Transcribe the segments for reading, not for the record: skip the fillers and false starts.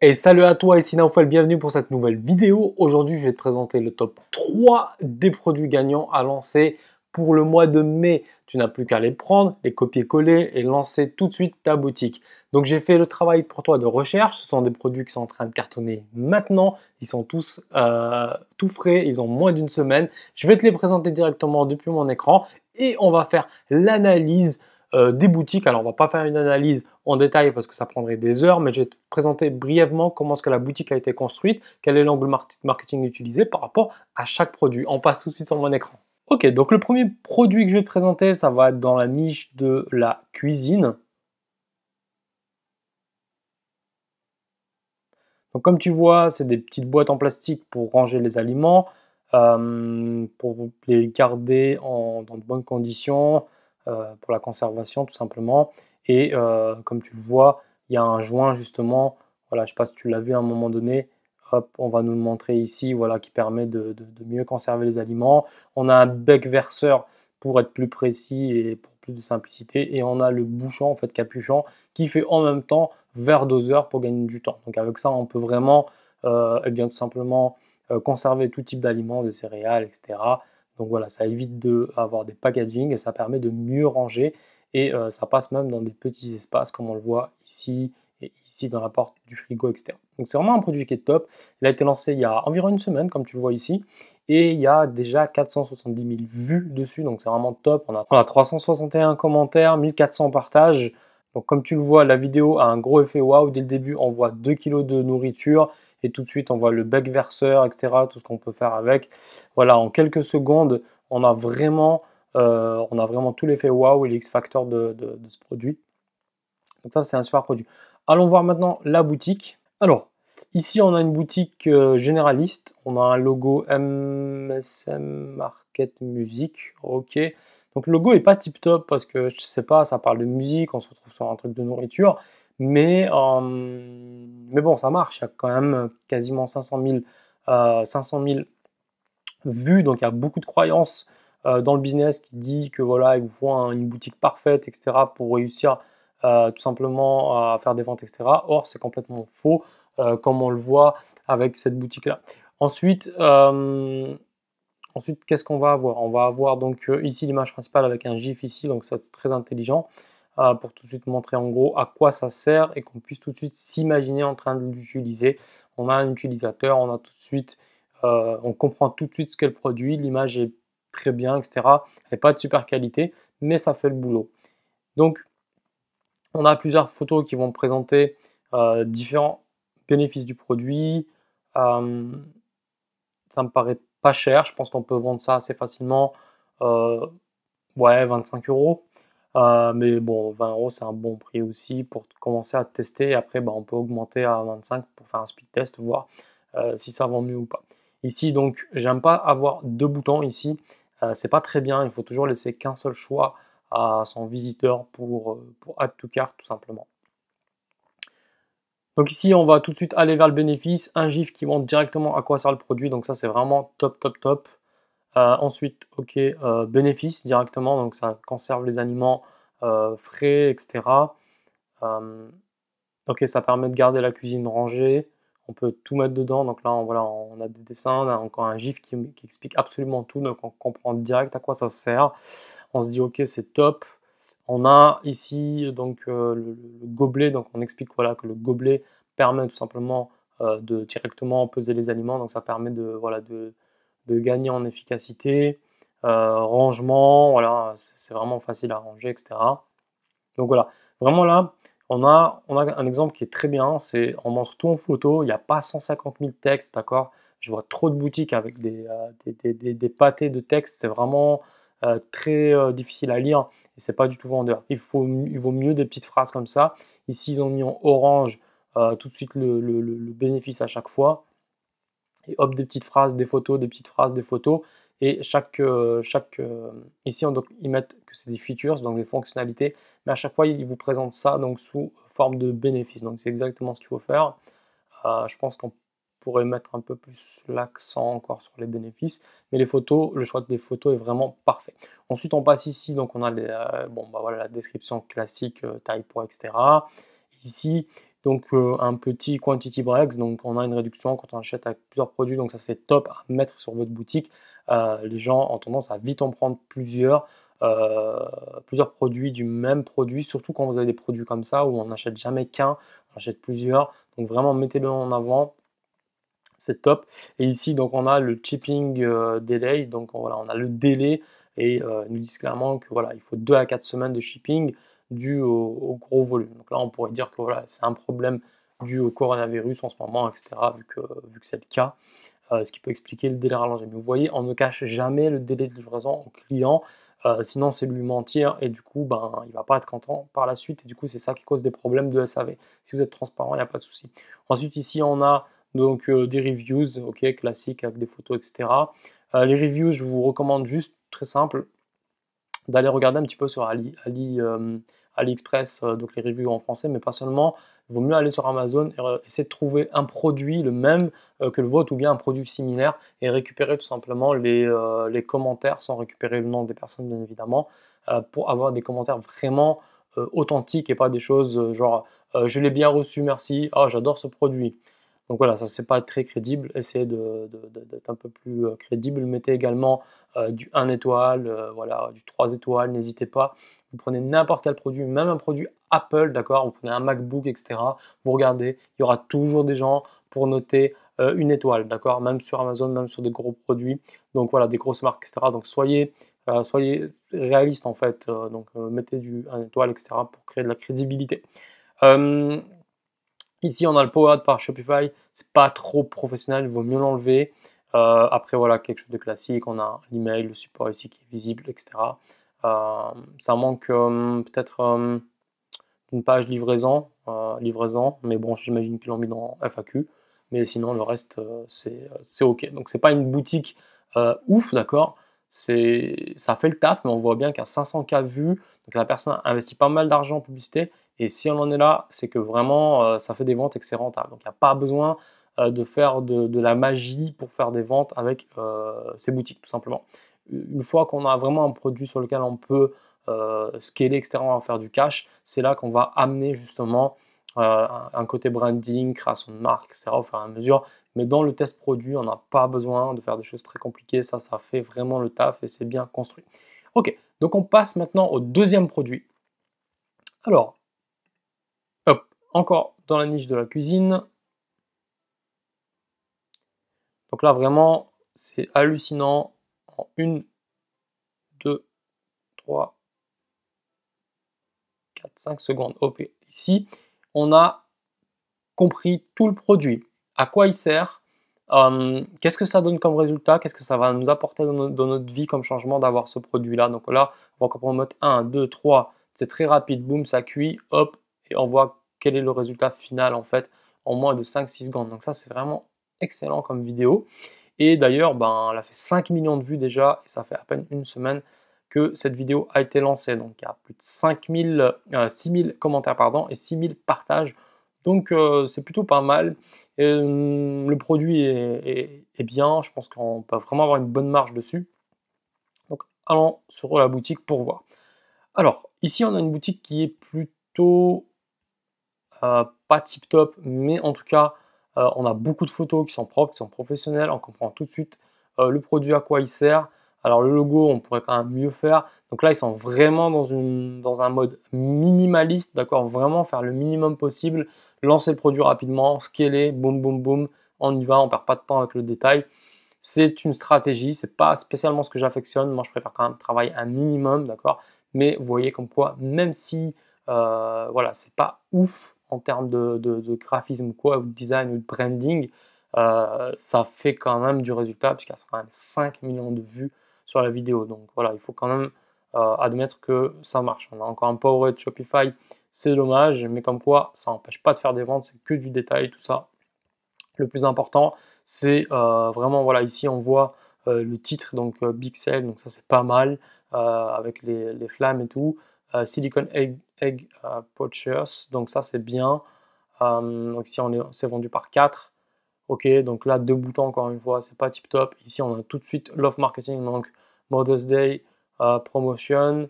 Et salut à toi, ici Naoufal, bienvenue pour cette nouvelle vidéo. Aujourd'hui, je vais te présenter le top 3 des produits gagnants à lancer pour le mois de mai. Tu n'as plus qu'à les prendre, les copier-coller et lancer tout de suite ta boutique. Donc j'ai fait le travail pour toi de recherche. Ce sont des produits qui sont en train de cartonner maintenant. Ils sont tous tout frais, ils ont moins d'une semaine. Je vais te les présenter directement depuis mon écran et on va faire l'analyse des boutiques. Alors, on va pas faire une analyse en détail parce que ça prendrait des heures, mais je vais te présenter brièvement comment est-ce que la boutique a été construite, quel est l'angle marketing utilisé par rapport à chaque produit. On passe tout de suite sur mon écran. Ok, donc le premier produit que je vais te présenter, ça va être dans la niche de la cuisine. Donc comme tu vois, c'est des petites boîtes en plastique pour ranger les aliments, pour les garder dans de bonnes conditions, pour la conservation tout simplement. Et comme tu le vois, il y a un joint justement, voilà, je ne sais pas si tu l'as vu à un moment donné, hop, on va nous le montrer ici, voilà, qui permet de mieux conserver les aliments. On a un bec verseur pour être plus précis et pour plus de simplicité. Et on a le bouchon, en fait, capuchon, qui fait en même temps vers doseur pour gagner du temps. Donc avec ça, on peut vraiment eh bien, tout simplement conserver tout type d'aliments, de céréales, etc. Donc voilà, ça évite d'avoir des packaging et ça permet de mieux ranger et ça passe même dans des petits espaces comme on le voit ici et ici dans la porte du frigo externe. Donc c'est vraiment un produit qui est top. Il a été lancé il y a environ une semaine comme tu le vois ici et il y a déjà 470 000 vues dessus, donc c'est vraiment top. On a 361 commentaires, 1400 partages. Donc comme tu le vois, la vidéo a un gros effet waouh. Dès le début, on voit 2 kilos de nourriture et tout de suite, on voit le bec verseur, etc. Tout ce qu'on peut faire avec. Voilà, en quelques secondes, on a vraiment tout l'effet waouh et l'X Factor de ce produit. Donc ça, c'est un super produit. Allons voir maintenant la boutique. Alors, ici, on a une boutique généraliste. On a un logo MSM Market Music. Ok. Donc le logo est pas tip top parce que je sais pas, ça parle de musique, on se retrouve sur un truc de nourriture. Mais bon, ça marche. Il y a quand même quasiment 500 000 vues. Donc il y a beaucoup de croyances dans le business qui dit que voilà, il vous faut une boutique parfaite, etc. pour réussir tout simplement à faire des ventes, etc. Or, c'est complètement faux, comme on le voit avec cette boutique-là. Ensuite, qu'est-ce qu'on va avoir? On va avoir donc ici l'image principale avec un GIF ici, donc c'est très intelligent pour tout de suite montrer en gros à quoi ça sert et qu'on puisse tout de suite s'imaginer en train de l'utiliser. On a un utilisateur, on comprend tout de suite ce qu'est le produit, l'image est très bien, etc. Elle n'est pas de super qualité, mais ça fait le boulot. Donc, on a plusieurs photos qui vont présenter différents bénéfices du produit. Euh, Ça me paraît pas cher, je pense qu'on peut vendre ça assez facilement. Ouais, 25 euros. Mais bon, 20 euros, c'est un bon prix aussi pour commencer à tester. Après, bah, on peut augmenter à 25 pour faire un speed test, voir si ça vend mieux ou pas. Ici, donc, j'aime pas avoir deux boutons ici. C'est pas très bien. Il faut toujours laisser qu'un seul choix à son visiteur pour add to cart, tout simplement. Donc ici, on va tout de suite aller vers le bénéfice. Un GIF qui montre directement à quoi sert le produit. Donc ça, c'est vraiment top, top, top. Ensuite, ok, bénéfice directement, donc ça conserve les aliments frais, etc. Ok, ça permet de garder la cuisine rangée. On peut tout mettre dedans. Donc là, voilà, on a des dessins, on a encore un GIF qui explique absolument tout. Donc on comprend direct à quoi ça sert. On se dit, ok, c'est top. On a ici donc le gobelet. Donc on explique voilà, que le gobelet permet tout simplement de directement peser les aliments. Donc ça permet de gagner en efficacité, rangement, voilà, c'est vraiment facile à ranger, etc. Donc voilà, vraiment là, on a un exemple qui est très bien, c'est on montre tout en photo, il n'y a pas 150 000 textes, d'accord? Je vois trop de boutiques avec des pâtés de textes, c'est vraiment très difficile à lire et c'est pas du tout vendeur. Il vaut mieux des petites phrases comme ça. Ici, ils ont mis en orange tout de suite le bénéfice à chaque fois et hop, des petites phrases, des photos, des petites phrases, des photos. Et ici, ils mettent que c'est des features, donc des fonctionnalités, mais à chaque fois, ils vous présentent ça donc sous forme de bénéfice. Donc c'est exactement ce qu'il faut faire. Je pense qu'on pourrait mettre un peu plus l'accent encore sur les bénéfices, mais les photos, le choix des photos est vraiment parfait. Ensuite, on passe ici, donc on a bon, bah voilà, la description classique, taille, poids, etc. Ici, Donc un petit quantity breaks, donc on a une réduction quand on achète avec plusieurs produits, donc ça c'est top à mettre sur votre boutique. Les gens ont tendance à vite en prendre plusieurs produits du même produit, surtout quand vous avez des produits comme ça où on n'achète jamais qu'un, on achète plusieurs. Donc vraiment mettez-le en avant, c'est top. Et ici donc on a le shipping delay, donc voilà, on a le délai et ils nous disent clairement que voilà, il faut 2 à 4 semaines de shipping dû au gros volume. Donc là on pourrait dire que voilà, c'est un problème dû au coronavirus en ce moment, etc. Vu que c'est le cas. Ce qui peut expliquer le délai rallongé. Mais vous voyez, on ne cache jamais le délai de livraison au client, sinon c'est lui mentir et du coup, ben, il ne va pas être content par la suite et du coup, c'est ça qui cause des problèmes de SAV. Si vous êtes transparent, il n'y a pas de souci. Ensuite, ici, on a donc des reviews, ok, classiques avec des photos, etc. Les reviews, je vous recommande juste, très simple, d'aller regarder un petit peu sur AliExpress, donc les reviews en français, mais pas seulement. Il vaut mieux aller sur Amazon et essayer de trouver un produit le même que le vôtre ou bien un produit similaire et récupérer tout simplement les commentaires sans récupérer le nom des personnes bien évidemment pour avoir des commentaires vraiment authentiques et pas des choses genre je l'ai bien reçu, merci, ah j'adore ce produit. Donc voilà, ça c'est pas très crédible, essayez d'être un peu plus crédible. Mettez également du 1 étoile, voilà, du 3 étoiles, n'hésitez pas. Vous prenez n'importe quel produit, même un produit Apple, d'accord, vous prenez un MacBook, etc. Vous regardez, il y aura toujours des gens pour noter une étoile, d'accord, même sur Amazon, même sur des gros produits, donc voilà, des grosses marques, etc. Donc soyez réaliste en fait, mettez du 1 étoile, etc. pour créer de la crédibilité. Ici, on a le Power Add par Shopify. C'est pas trop professionnel, il vaut mieux l'enlever. Après, voilà, quelque chose de classique. On a l'email, le support ici qui est visible, etc. Ça manque peut-être une page livraison, mais bon, j'imagine qu'ils l'ont mis dans FAQ. Mais sinon, le reste, c'est OK. Donc, c'est pas une boutique ouf, d'accord. Ça fait le taf, mais on voit bien qu'à 500K vues, donc la personne a investi pas mal d'argent en publicité. Et si on en est là, c'est que vraiment, ça fait des ventes et que c'est rentable. Donc, il n'y a pas besoin de faire de la magie pour faire des ventes avec ces boutiques, tout simplement. Une fois qu'on a vraiment un produit sur lequel on peut scaler, etc., on va faire du cash, c'est là qu'on va amener justement un côté branding, création de marque, etc., au fur et à mesure. Mais dans le test produit, on n'a pas besoin de faire des choses très compliquées. Ça fait vraiment le taf et c'est bien construit. Ok, donc on passe maintenant au deuxième produit. Alors, hop, encore dans la niche de la cuisine. Donc là, vraiment, c'est hallucinant. En 1, 2, 3, 4, 5 secondes. Ok, ici, on a compris tout le produit, à quoi il sert, qu'est-ce que ça donne comme résultat, qu'est-ce que ça va nous apporter dans notre vie comme changement d'avoir ce produit-là. Donc là, on va comprendre en mode 1, 2, 3, c'est très rapide, boum, ça cuit, hop, et on voit quel est le résultat final en fait en moins de 5-6 secondes. Donc ça, c'est vraiment excellent comme vidéo. Et d'ailleurs, ben, elle a fait 5 millions de vues déjà, et ça fait à peine une semaine que cette vidéo a été lancée. Donc il y a plus de 6000 commentaires pardon, et 6000 partages. Donc c'est plutôt pas mal. Le produit est bien, je pense qu'on peut vraiment avoir une bonne marge dessus. Donc allons sur la boutique pour voir. Alors ici on a une boutique qui est plutôt pas tip top, mais en tout cas on a beaucoup de photos qui sont propres, qui sont professionnelles, on comprend tout de suite le produit à quoi il sert. Alors le logo, on pourrait quand même mieux faire. Donc là, ils sont vraiment dans un mode minimaliste, d'accord, vraiment faire le minimum possible, lancer le produit rapidement, scaler, boum, boum, boum, on y va, on perd pas de temps avec le détail. C'est une stratégie, c'est pas spécialement ce que j'affectionne. Moi, je préfère quand même travailler un minimum, d'accord. Mais vous voyez comme quoi, même si voilà, c'est pas ouf en termes de graphisme ou quoi, ou de design ou de branding, ça fait quand même du résultat puisqu'il y a quand même 5 millions de vues sur la vidéo. Donc voilà, il faut quand même admettre que ça marche. On a encore un power de Shopify, c'est dommage, mais comme quoi, ça n'empêche pas de faire des ventes, c'est que du détail, tout ça. Le plus important, c'est vraiment, voilà, ici on voit le titre, donc Big Sale, donc ça c'est pas mal, avec les flammes et tout. Silicon Egg Poachers, donc ça c'est bien. Donc ici c'est vendu par 4. Ok, donc là 2 boutons encore une fois, c'est pas tip top. Ici on a tout de suite Love Marketing, donc Mother's Day Promotion.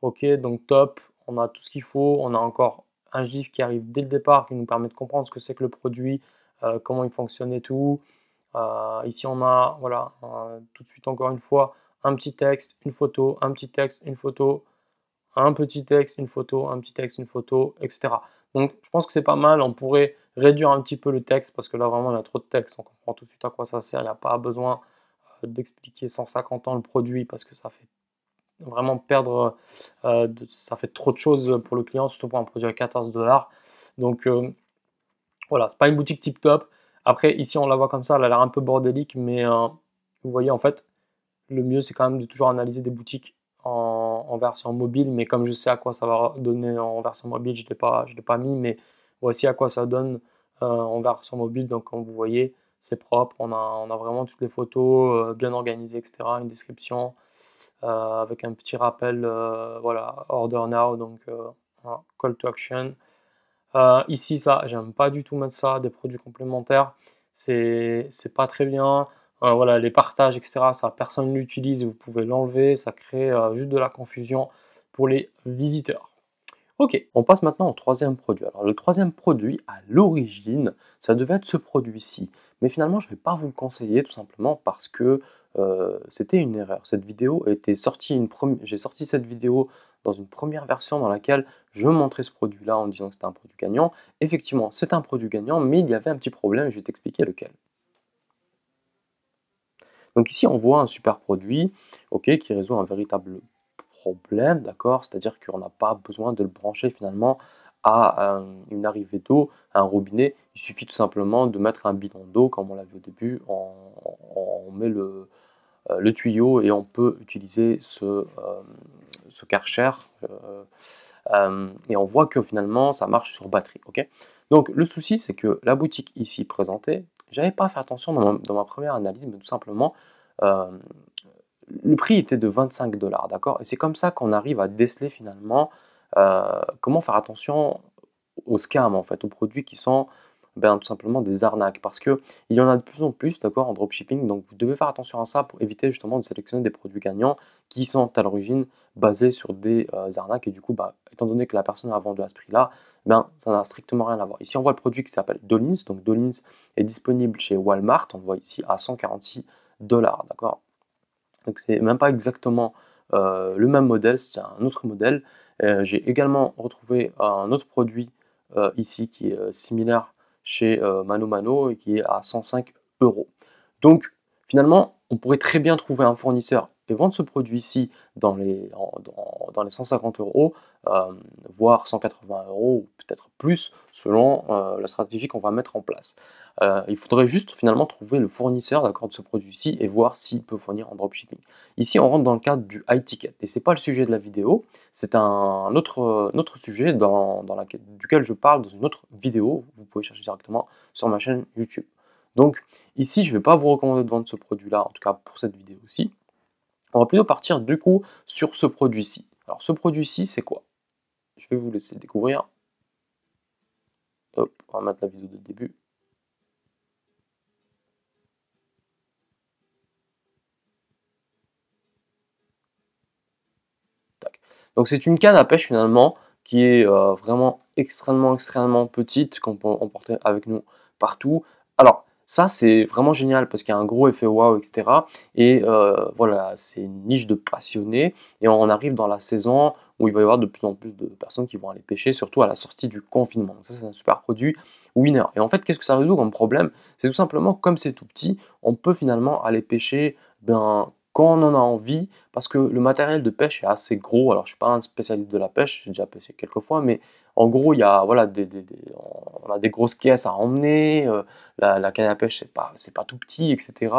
Ok, donc top, on a tout ce qu'il faut. On a encore un GIF qui arrive dès le départ, qui nous permet de comprendre ce que c'est que le produit, comment il fonctionne et tout. Ici, on a, voilà, tout de suite, encore une fois, un petit texte, une photo, un petit texte, une photo, un petit texte, une photo, un petit texte, une photo, etc. Donc, je pense que c'est pas mal. On pourrait réduire un petit peu le texte parce que là, vraiment, il y a trop de texte. On comprend tout de suite à quoi ça sert. Il n'y a pas besoin d'expliquer 150 ans le produit parce que ça fait vraiment perdre, ça fait trop de choses pour le client, surtout pour un produit à 14 $. Donc, voilà, c'est pas une boutique tip top. Après, ici, on la voit comme ça, elle a l'air un peu bordélique, mais vous voyez, en fait, le mieux, c'est quand même de toujours analyser des boutiques en version mobile, mais comme je sais à quoi ça va donner en version mobile, je l'ai pas mis, mais voici à quoi ça donne en version mobile. Donc, comme vous voyez, c'est propre, on a vraiment toutes les photos bien organisées, etc., une description avec un petit rappel, voilà, order now, donc voilà, call to action. Ici, ça, j'aime pas du tout mettre ça, des produits complémentaires, c'est pas très bien. Voilà, les partages, etc., ça, personne ne l'utilise, vous pouvez l'enlever, ça crée juste de la confusion pour les visiteurs. Ok, on passe maintenant au troisième produit. Alors, le troisième produit, à l'origine, ça devait être ce produit-ci. Mais finalement, je ne vais pas vous le conseiller tout simplement parce que c'était une erreur. Cette vidéo a été sortie, j'ai sorti cette vidéo dans une première version dans laquelle je montrais ce produit-là en disant que c'était un produit gagnant. Effectivement, c'est un produit gagnant, mais il y avait un petit problème et je vais t'expliquer lequel. Donc ici, on voit un super produit, ok, qui résout un véritable problème, d'accord? C'est-à-dire qu'on n'a pas besoin de le brancher finalement à une arrivée d'eau, à un robinet. Il suffit tout simplement de mettre un bidon d'eau, comme on l'a vu au début, on met le tuyau et on peut utiliser ce Karcher. Et on voit que finalement, ça marche sur batterie, ok? Donc le souci, c'est que la boutique ici présentée, j'avais pas fait attention dans ma première analyse, mais tout simplement, euh, le prix était de 25 $, d'accord? Et c'est comme ça qu'on arrive à déceler finalement comment faire attention aux scams, en fait, aux produits qui sont ben, tout simplement des arnaques. Parce qu'il y en a de plus en plus, d'accord, en dropshipping. Donc vous devez faire attention à ça pour éviter justement de sélectionner des produits gagnants qui sont à l'origine basés sur des arnaques. Et du coup, bah, étant donné que la personne a vendu à ce prix-là, ben, ça n'a strictement rien à voir. Ici, on voit le produit qui s'appelle Dolins. Donc Dolins est disponible chez Walmart. On le voit ici à 146 $, d'accord? Donc c'est même pas exactement le même modèle, c'est un autre modèle. J'ai également retrouvé un autre produit ici qui est similaire chez Mano Mano et qui est à 105 euros. Donc finalement, on pourrait très bien trouver un fournisseur et vendre ce produit-ci dans les 150 euros, euh, voire 180 euros ou peut-être plus selon la stratégie qu'on va mettre en place. Il faudrait juste finalement trouver le fournisseur d'accord de ce produit-ci et voir s'il peut fournir en dropshipping. Ici, on rentre dans le cadre du high ticket et c'est pas le sujet de la vidéo, c'est un autre sujet duquel je parle dans une autre vidéo. Vous pouvez chercher directement sur ma chaîne YouTube. Donc ici, je ne vais pas vous recommander de vendre ce produit-là, en tout cas pour cette vidéo-ci. On va plutôt partir du coup sur ce produit-ci. Alors ce produit-ci, c'est quoi? Je vais vous laisser découvrir. Hop, on va mettre la vidéo de début. Donc c'est une canne à pêche finalement qui est vraiment extrêmement petite qu'on peut emporter avec nous partout. Alors ça c'est vraiment génial parce qu'il y a un gros effet waouh, etc. Et voilà, c'est une niche de passionnés et on arrive dans la saison où il va y avoir de plus en plus de personnes qui vont aller pêcher, surtout à la sortie du confinement. Donc ça c'est un super produit winner. Et en fait qu'est-ce que ça résout comme problème? C'est tout simplement comme c'est tout petit, on peut finalement aller pêcher ben, quand on en a envie, parce que le matériel de pêche est assez gros. Alors, je ne suis pas un spécialiste de la pêche, j'ai déjà pêché quelques fois, mais en gros, il y a, voilà, on a des grosses caisses à emmener, la canne à pêche, c'est pas tout petit, etc.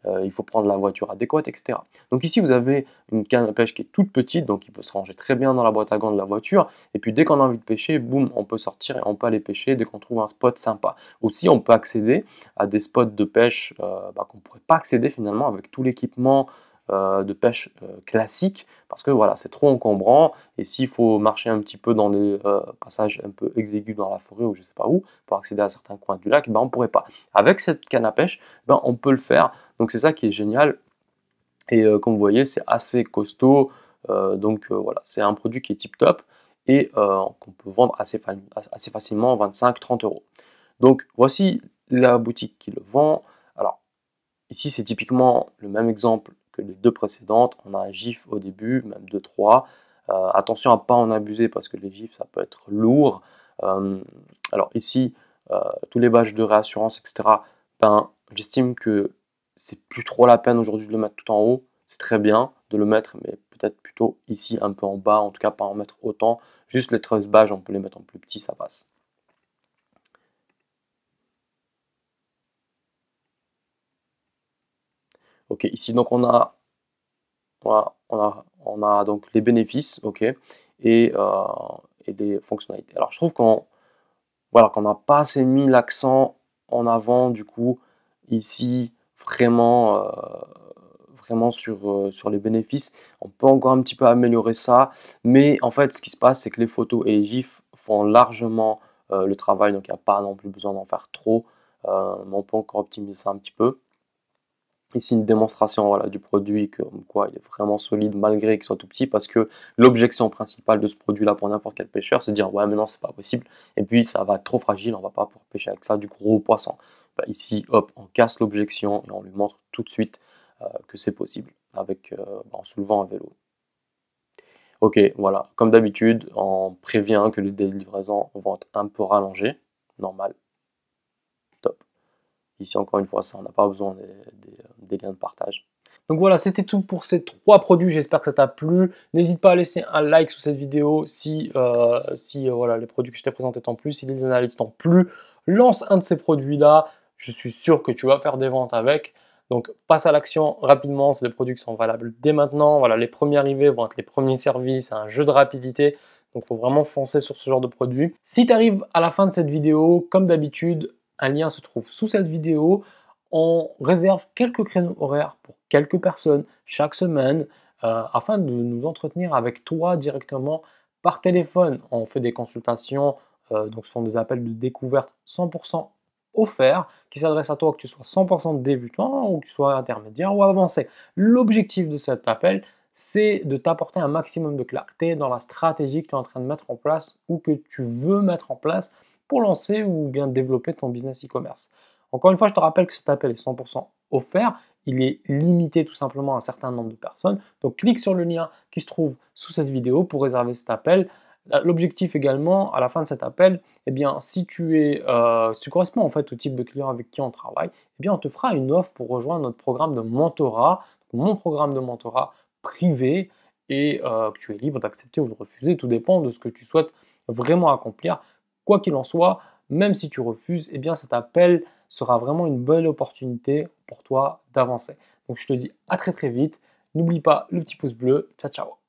Il faut prendre la voiture adéquate, etc. Donc ici, vous avez une canne à pêche qui est toute petite, donc il peut se ranger très bien dans la boîte à gants de la voiture. Et puis, dès qu'on a envie de pêcher, boum, on peut sortir et on peut aller pêcher dès qu'on trouve un spot sympa. Aussi, on peut accéder à des spots de pêche qu'on ne pourrait pas accéder finalement avec tout l'équipement de pêche classique parce que voilà, c'est trop encombrant et s'il faut marcher un petit peu dans des passages un peu exigus dans la forêt ou je sais pas où pour accéder à certains coins du lac, ben, on ne pourrait pas. Avec cette canne à pêche, ben, on peut le faire. Donc c'est ça qui est génial et comme vous voyez, c'est assez costaud. Donc voilà, c'est un produit qui est tip top. et qu'on peut vendre assez facilement 25-30 euros. Donc voici la boutique qui le vend. Alors ici c'est typiquement le même exemple que les deux précédentes. On a un GIF au début, même 2-3. Attention à ne pas en abuser parce que les GIFs ça peut être lourd. Alors ici, tous les badges de réassurance, etc. Ben, j'estime que c'est plus trop la peine aujourd'hui de le mettre tout en haut. C'est très bien de le mettre, mais peut-être plutôt ici un peu en bas, en tout cas pas en mettre autant. Juste les 13 badges, on peut les mettre en plus petit, ça passe. Ok, ici donc on a donc les bénéfices, ok, et les fonctionnalités. Alors je trouve qu'on n'a pas assez mis l'accent en avant du coup ici vraiment sur les bénéfices. On peut encore un petit peu améliorer ça, mais en fait ce qui se passe c'est que les photos et les gifs font largement le travail, donc il n'y a pas non plus besoin d'en faire trop, mais on peut encore optimiser ça un petit peu. Ici, une démonstration voilà, du produit, comme quoi il est vraiment solide malgré qu'il soit tout petit, parce que l'objection principale de ce produit-là pour n'importe quel pêcheur, c'est de dire ouais, mais non, c'est pas possible, et puis ça va être trop fragile, on va pas pouvoir pêcher avec ça du gros poisson. Bah, ici, hop, on casse l'objection et on lui montre tout de suite que c'est possible avec, en soulevant un vélo. Ok, voilà, comme d'habitude, on prévient que les délais de livraison vont être un peu rallongés, normal, top. Ici, encore une fois, ça, on n'a pas besoin des liens de partage. Donc voilà, c'était tout pour ces 3 produits. J'espère que ça t'a plu. N'hésite pas à laisser un like sous cette vidéo si voilà, les produits que je t'ai présentés t'ont plu, si les analyses t'ont plu. Lance un de ces produits-là. Je suis sûr que tu vas faire des ventes avec. Donc passe à l'action rapidement. C'est des produits qui sont valables dès maintenant. Voilà, les premiers arrivés vont être les premiers servis. C'est un jeu de rapidité. Donc il faut vraiment foncer sur ce genre de produit. Si tu arrives à la fin de cette vidéo, comme d'habitude, un lien se trouve sous cette vidéo. On réserve quelques créneaux horaires pour quelques personnes chaque semaine afin de nous entretenir avec toi directement par téléphone. On fait des consultations, donc ce sont des appels de découverte 100% offerts qui s'adressent à toi, que tu sois 100% débutant ou que tu sois intermédiaire ou avancé. L'objectif de cet appel, c'est de t'apporter un maximum de clarté dans la stratégie que tu es en train de mettre en place ou que tu veux mettre en place pour lancer ou bien développer ton business e-commerce. Encore une fois, je te rappelle que cet appel est 100% offert. Il est limité tout simplement à un certain nombre de personnes. Donc, clique sur le lien qui se trouve sous cette vidéo pour réserver cet appel. L'objectif également, à la fin de cet appel, eh bien, si tu corresponds en fait au type de client avec qui on travaille, eh bien, on te fera une offre pour rejoindre notre programme de mentorat, mon programme de mentorat privé, et que tu es libre d'accepter ou de refuser. Tout dépend de ce que tu souhaites vraiment accomplir. Quoi qu'il en soit, même si tu refuses, eh bien, cet appel sera vraiment une belle opportunité pour toi d'avancer. Donc je te dis à très très vite. N'oublie pas le petit pouce bleu. Ciao ciao.